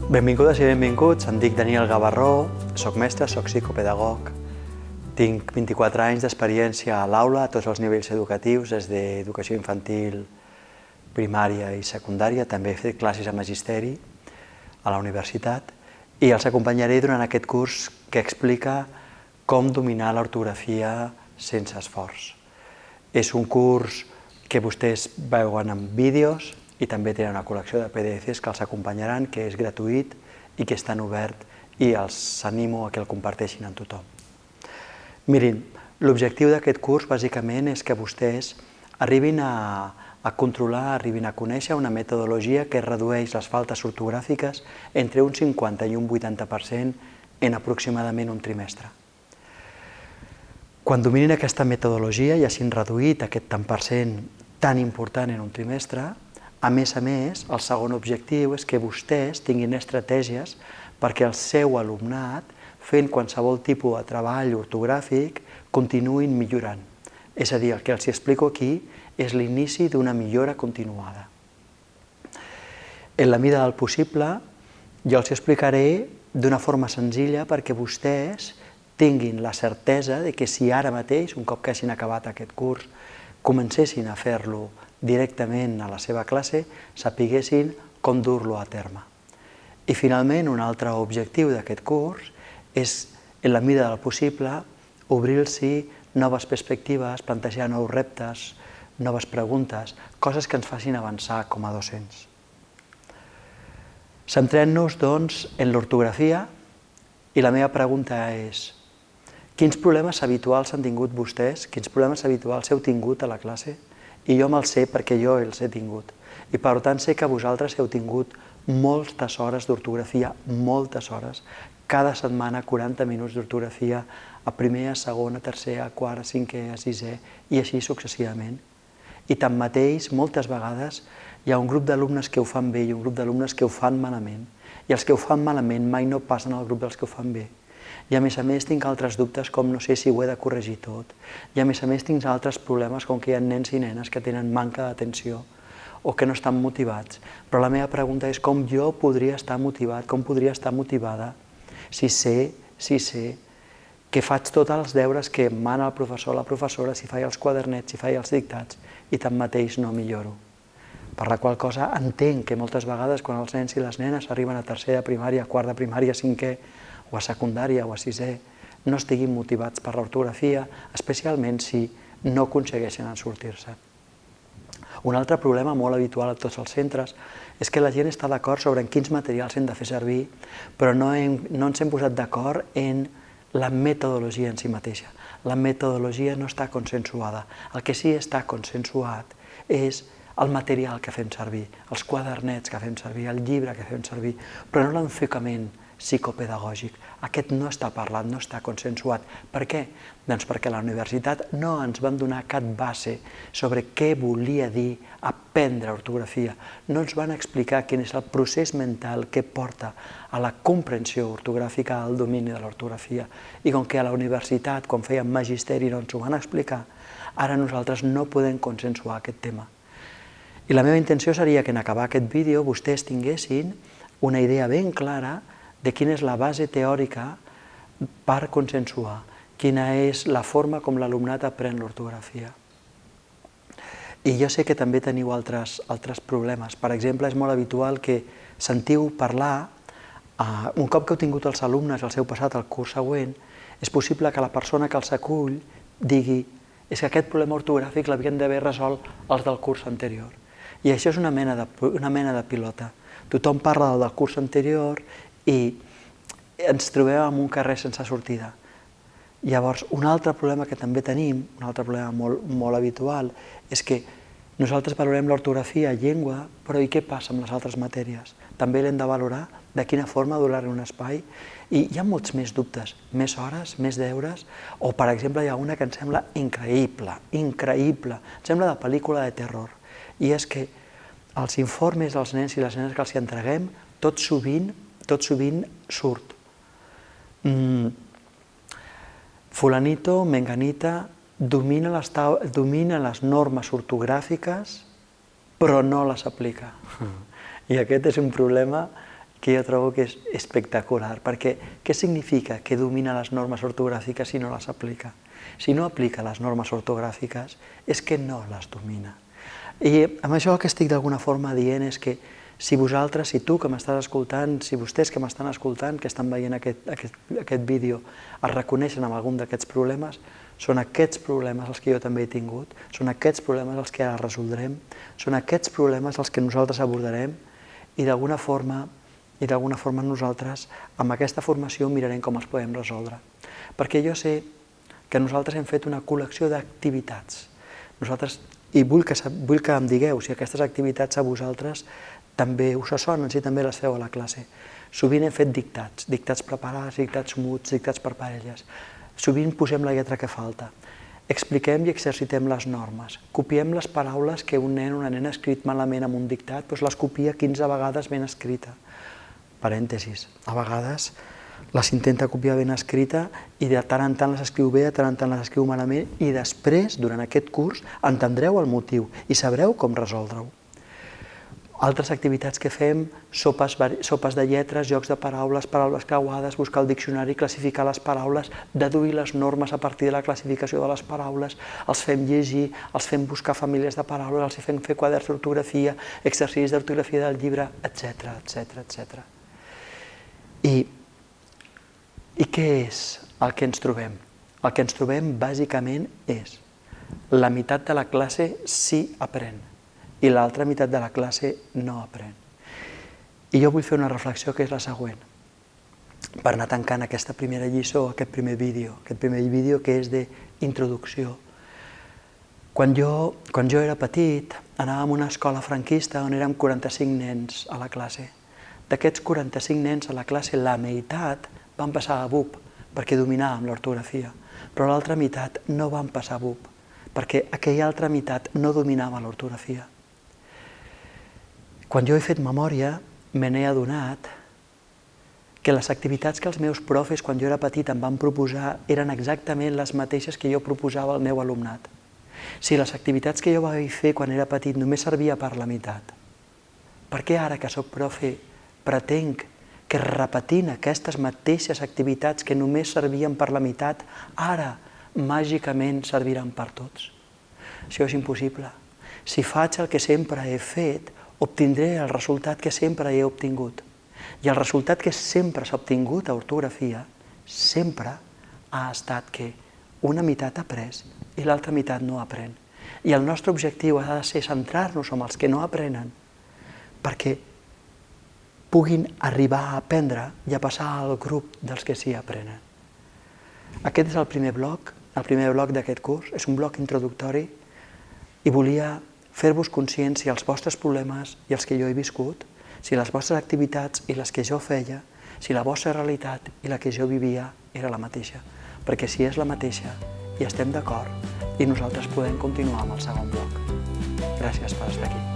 Benvingudes i benvinguts, em dic Daniel Gavarró, soc mestre, soc psicopedagog, tinc 24 anys d'experiència a l'aula a tots els nivells educatius, des d'educació infantil, primària i secundària, també he fet classes a magisteri a la universitat i els acompanyaré durant aquest curs que explica com dominar l'ortografia sense esforç. És un curs que vostès veuen en vídeos i també tenen una col·lecció de PDFs que els acompanyaran, que és gratuït i que és tan obert i els animo a que el comparteixin amb tothom. Mirin, l'objectiu d'aquest curs bàsicament és que vostès arribin a controlar, arribin a conèixer una metodologia que redueix les faltes ortogràfiques entre un 50 i un 80% en aproximadament un trimestre. Quan dominin aquesta metodologia i hagin reduït aquest tant per cent tan important en un trimestre, a més, el segon objectiu és que vostès tinguin estratègies perquè el seu alumnat, fent qualsevol tipus de treball ortogràfic, continuïn millorant. És a dir, el que els explico aquí és l'inici d'una millora continuada. En la mida del possible, jo els explicaré d'una forma senzilla perquè vostès tinguin la certesa de que si ara mateix, un cop que hagin acabat aquest curs, comencessin a fer-lo directament a la seva classe, sapiguessin com dur-lo a terme. I finalment, un altre objectiu d'aquest curs és, en la mida del possible, obrir-los noves perspectives, plantejar nous reptes, noves preguntes, coses que ens facin avançar com a docents. Centrem-nos, doncs, en l'ortografia i la meva pregunta és: quins problemes habituals han tingut vostès? Quins problemes habituals heu tingut a la classe? I jo me'ls sé perquè jo els he tingut. I per tant sé que vosaltres heu tingut moltes hores d'ortografia, moltes hores. Cada setmana 40 minuts d'ortografia a primer, a segon, a tercer, a quart, a cinquè, a sisè i així successivament. I tanmateix, moltes vegades hi ha un grup d'alumnes que ho fan bé i un grup d'alumnes que ho fan malament. I els que ho fan malament mai no passen al grup dels que ho fan bé. I a més tinc altres dubtes com no sé si ho he de corregir tot. I a més tinc altres problemes com que hi ha nens i nenes que tenen manca d'atenció o que no estan motivats. Però la meva pregunta és com jo podria estar motivat, com podria estar motivada si sé que faig tots els deures que em mana el professor o la professora, si faig els quadernets, si faig els dictats i tanmateix no milloro. Per la qual cosa entenc que moltes vegades quan els nens i les nenes arriben a tercer de primària, quart de primària, cinquè, o a secundària o a sisè, no estiguin motivats per l'ortografia, especialment si no aconsegueixen sortir-se. Un altre problema molt habitual a tots els centres és que la gent està d'acord sobre en quins materials hem de fer servir, però no ens hem posat d'acord en la metodologia en si mateixa. La metodologia no està consensuada. El que sí està consensuat és el material que fem servir, els quadernets que fem servir, el llibre que fem servir, però no l'enfocament psicopedagògic. Aquest no està parlat, no està consensuat. Per què? Doncs perquè a la universitat no ens van donar cap base sobre què volia dir aprendre ortografia. No ens van explicar quin és el procés mental que porta a la comprensió ortogràfica, al domini de l'ortografia. I com que a la universitat, quan fèiem magisteri, no ens ho van explicar, ara nosaltres no podem consensuar aquest tema. I la meva intenció seria que en acabar aquest vídeo vostès tinguessin una idea ben clara de quina és la base teòrica per consensuar, quina és la forma com l'alumnat aprèn l'ortografia. I jo sé que també teniu altres problemes. Per exemple, és molt habitual que sentiu parlar, un cop que heu tingut els alumnes el seu passat al curs següent, és possible que la persona que els acull digui és que aquest problema ortogràfic l'havien d'haver resolt els del curs anterior. I això és una mena de pilota. Tothom parla del curs anterior i ens trobem en un carrer sense sortida. Llavors, un altre problema que també tenim, un altre problema molt habitual, és que nosaltres valorem l'ortografia a llengua, però i què passa amb les altres matèries? També l'hem de valorar? De quina forma donar-li un espai? I hi ha molts més dubtes, més hores, més deures, o per exemple hi ha una que em sembla increïble, increïble, em sembla de pel·lícula de terror, i és que els informes dels nens i les nenes que els entreguem tot sovint surt. Fulanito, menganita, domina les normes ortogràfiques, però no les aplica. I aquest és un problema que jo trobo que és espectacular, perquè què significa que domina les normes ortogràfiques si no les aplica? Si no aplica les normes ortogràfiques és que no les domina. I amb això el que estic d'alguna forma dient és que si vosaltres, si tu que m'estàs escoltant, si vostès que m'estan escoltant, que estan veient aquest vídeo, es reconeixen en algun d'aquests problemes, són aquests problemes els que jo també he tingut, són aquests problemes els que ara resoldrem, són aquests problemes els que nosaltres abordarem i d'alguna forma nosaltres amb aquesta formació mirarem com els podem resoldre. Perquè jo sé que nosaltres hem fet una col·lecció d'activitats. I vull que em digueu si aquestes activitats a vosaltres també us sonen, si també les feu a la classe. Sovint hem fet dictats preparats, dictats muts, dictats per parelles. Sovint posem la lletra que falta. Expliquem i exercitem les normes. Copiem les paraules que un nen o una nena ha escrit malament en un dictat, doncs les copia 15 vegades ben escrita. Parèntesis. A vegades les intenta copiar ben escrita i de tant en tant les escriu bé, de tant en tant les escriu malament i després, durant aquest curs, entendreu el motiu i sabreu com resoldre-ho. Altres activitats que fem, sopes de lletres, jocs de paraules, paraules creuades, buscar el diccionari, classificar les paraules, deduir les normes a partir de la classificació de les paraules, els fem llegir, els fem buscar famílies de paraules, els fem fer quaderns d'ortografia, exercicis d'ortografia del llibre, etc. etc. I què és el que ens trobem? El que ens trobem bàsicament és la meitat de la classe sí aprèn i l'altra meitat de la classe no aprèn. I jo vull fer una reflexió que és la següent, per anar tancant aquesta primera lliçó, aquest primer vídeo que és d'introducció. Quan jo era petit, anàvem a una escola franquista on érem 45 nens a la classe. D'aquests 45 nens a la classe, la meitat van passar a BUP, perquè dominàvem l'ortografia, però l'altra meitat no van passar a BUP, perquè aquella altra meitat no dominava l'ortografia. Quan jo he fet memòria, me n'he adonat que les activitats que els meus profes quan jo era petit em van proposar eren exactament les mateixes que jo proposava al meu alumnat. Si les activitats que jo vaig fer quan era petit només servia per la meitat, per què ara que soc profe pretenc que repetint aquestes mateixes activitats que només servien per la meitat, ara màgicament serviran per tots? Això és impossible. Si faig el que sempre he fet, obtindré el resultat que sempre he obtingut. I el resultat que sempre s'ha obtingut a ortografia sempre ha estat que una meitat ha après i l'altra meitat no aprèn. I el nostre objectiu ha de ser centrar-nos en els que no aprenen perquè puguin arribar a aprendre i a passar al grup dels que sí aprenen. Aquest és el primer bloc d'aquest curs, és un bloc introductori i volia fer-vos conscients si els vostres problemes i els que jo he viscut, si les vostres activitats i les que jo feia, si la vostra realitat i la que jo vivia era la mateixa. Perquè si és la mateixa i estem d'acord, i nosaltres podem continuar amb el segon bloc. Gràcies per estar aquí.